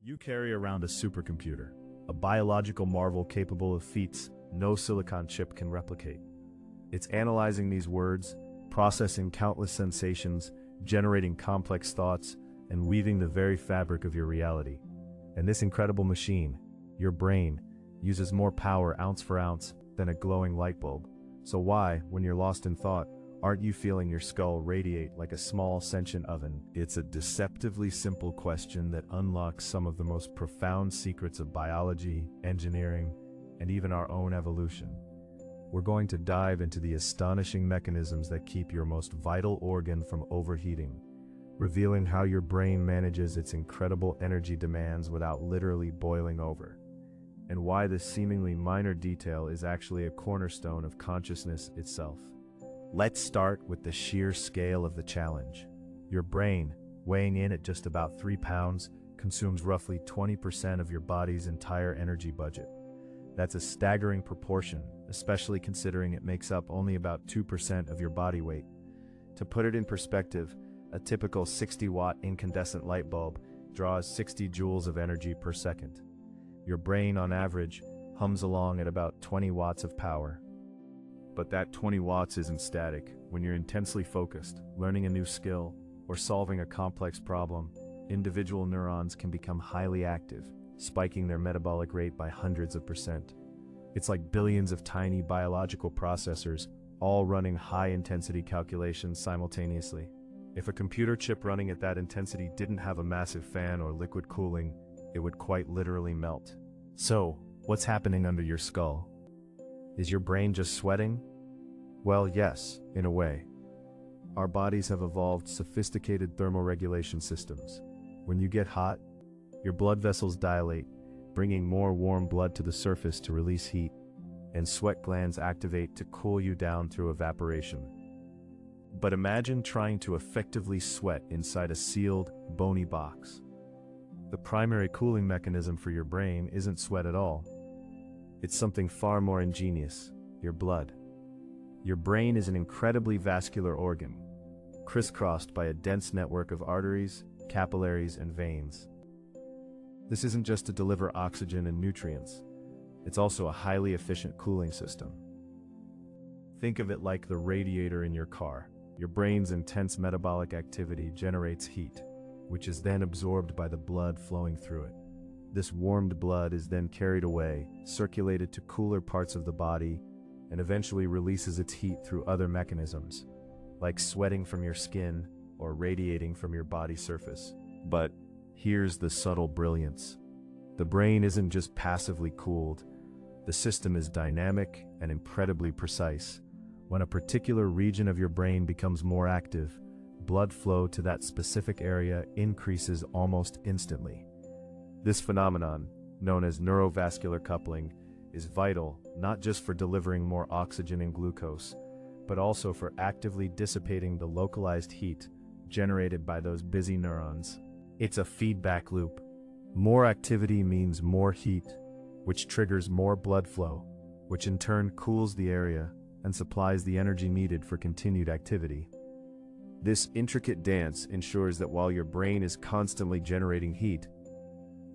You carry around a supercomputer, a biological marvel capable of feats no silicon chip can replicate. It's analyzing these words, processing countless sensations, generating complex thoughts, and weaving the very fabric of your reality. And this incredible machine, your brain, uses more power ounce for ounce than a glowing light bulb. So why, when you're lost in thought, aren't you feeling your skull radiate like a small sentient oven? It's a deceptively simple question that unlocks some of the most profound secrets of biology, engineering, and even our own evolution. We're going to dive into the astonishing mechanisms that keep your most vital organ from overheating, revealing how your brain manages its incredible energy demands without literally boiling over, and why this seemingly minor detail is actually a cornerstone of consciousness itself. Let's start with the sheer scale of the challenge. Your brain, weighing in at just about 3 pounds, consumes roughly 20% of your body's entire energy budget. That's a staggering proportion, especially considering it makes up only about 2% of your body weight. To put it in perspective, a typical 60-watt incandescent light bulb draws 60 joules of energy per second. Your brain, on average, hums along at about 20 watts of power. But that 20 watts isn't static. When you're intensely focused, learning a new skill, or solving a complex problem, individual neurons can become highly active, spiking their metabolic rate by hundreds of percent. It's like billions of tiny biological processors, all running high-intensity calculations simultaneously. If a computer chip running at that intensity didn't have a massive fan or liquid cooling, it would quite literally melt. So, what's happening under your skull? Is your brain just sweating? Well, yes, in a way. Our bodies have evolved sophisticated thermoregulation systems. When you get hot, your blood vessels dilate, bringing more warm blood to the surface to release heat, and sweat glands activate to cool you down through evaporation. But imagine trying to effectively sweat inside a sealed, bony box. The primary cooling mechanism for your brain isn't sweat at all. It's something far more ingenious: your blood. Your brain is an incredibly vascular organ, crisscrossed by a dense network of arteries, capillaries, and veins. This isn't just to deliver oxygen and nutrients. It's also a highly efficient cooling system. Think of it like the radiator in your car. Your brain's intense metabolic activity generates heat, which is then absorbed by the blood flowing through it. This warmed blood is then carried away, circulated to cooler parts of the body, and eventually releases its heat through other mechanisms, like sweating from your skin or radiating from your body surface. But here's the subtle brilliance. The brain isn't just passively cooled. The system is dynamic and incredibly precise. When a particular region of your brain becomes more active, blood flow to that specific area increases almost instantly. This phenomenon, known as neurovascular coupling, is vital not just for delivering more oxygen and glucose, but also for actively dissipating the localized heat generated by those busy neurons. It's a feedback loop. More activity means more heat, which triggers more blood flow, which in turn cools the area and supplies the energy needed for continued activity. This intricate dance ensures that while your brain is constantly generating heat,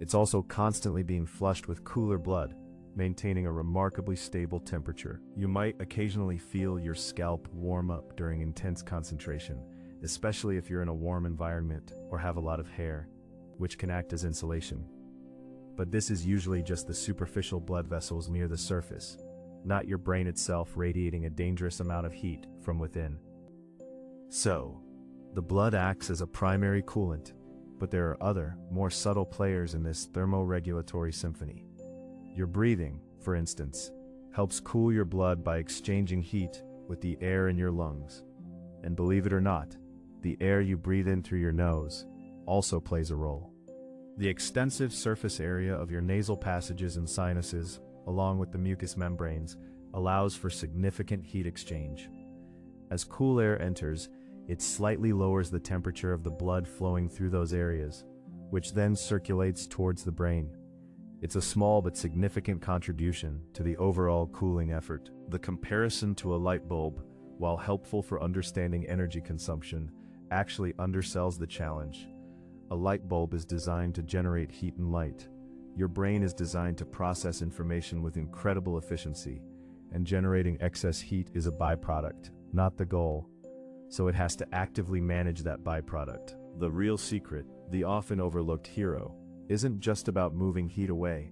it's also constantly being flushed with cooler blood, maintaining a remarkably stable temperature. You might occasionally feel your scalp warm up during intense concentration, especially if you're in a warm environment or have a lot of hair, which can act as insulation. But this is usually just the superficial blood vessels near the surface, not your brain itself radiating a dangerous amount of heat from within. So, the blood acts as a primary coolant, but there are other, more subtle players in this thermoregulatory symphony. Your breathing, for instance, helps cool your blood by exchanging heat with the air in your lungs. And believe it or not, the air you breathe in through your nose also plays a role. The extensive surface area of your nasal passages and sinuses, along with the mucous membranes, allows for significant heat exchange. As cool air enters, it slightly lowers the temperature of the blood flowing through those areas, which then circulates towards the brain. It's a small but significant contribution to the overall cooling effort. The comparison to a light bulb, while helpful for understanding energy consumption, actually undersells the challenge. A light bulb is designed to generate heat and light. Your brain is designed to process information with incredible efficiency, and generating excess heat is a byproduct, not the goal. So it has to actively manage that byproduct. The real secret, the often overlooked hero, isn't just about moving heat away.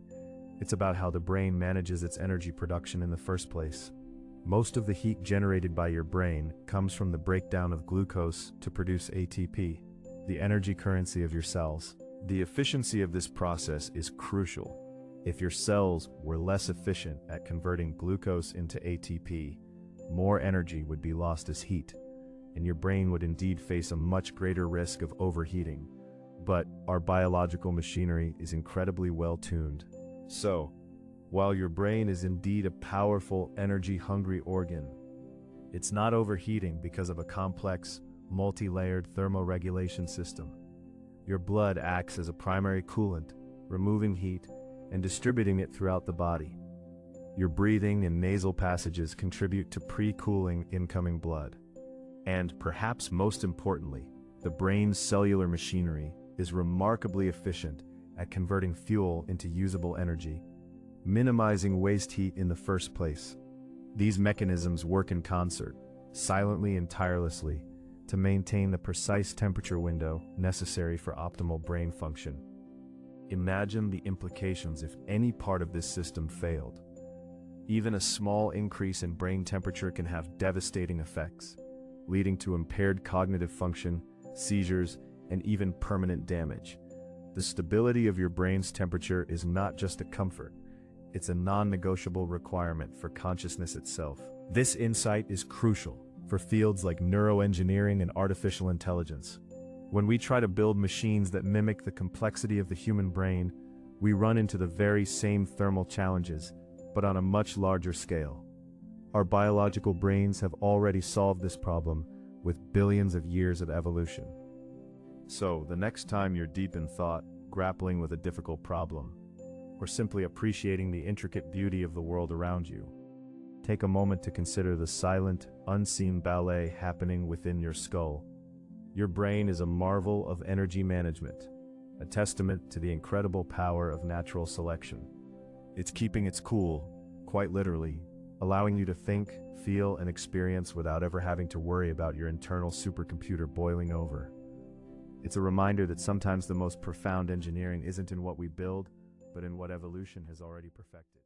It's about how the brain manages its energy production in the first place. Most of the heat generated by your brain comes from the breakdown of glucose to produce ATP, the energy currency of your cells. The efficiency of this process is crucial. If your cells were less efficient at converting glucose into ATP, more energy would be lost as heat, and your brain would indeed face a much greater risk of overheating. But our biological machinery is incredibly well tuned. So, while your brain is indeed a powerful, energy-hungry organ, it's not overheating because of a complex, multi-layered thermoregulation system. Your blood acts as a primary coolant, removing heat and distributing it throughout the body. Your breathing and nasal passages contribute to pre-cooling incoming blood. And perhaps most importantly, the brain's cellular machinery is remarkably efficient at converting fuel into usable energy, minimizing waste heat in the first place. These mechanisms work in concert, silently and tirelessly, to maintain the precise temperature window necessary for optimal brain function. Imagine the implications if any part of this system failed. Even a small increase in brain temperature can have devastating effects, leading to impaired cognitive function, seizures, and even permanent damage. The stability of your brain's temperature is not just a comfort, it's a non-negotiable requirement for consciousness itself. This insight is crucial for fields like neuroengineering and artificial intelligence. When we try to build machines that mimic the complexity of the human brain, we run into the very same thermal challenges, but on a much larger scale. Our biological brains have already solved this problem with billions of years of evolution. So, the next time you're deep in thought, grappling with a difficult problem, or simply appreciating the intricate beauty of the world around you, take a moment to consider the silent, unseen ballet happening within your skull. Your brain is a marvel of energy management, a testament to the incredible power of natural selection. It's keeping its cool, quite literally, allowing you to think, feel, and experience without ever having to worry about your internal supercomputer boiling over. It's a reminder that sometimes the most profound engineering isn't in what we build, but in what evolution has already perfected.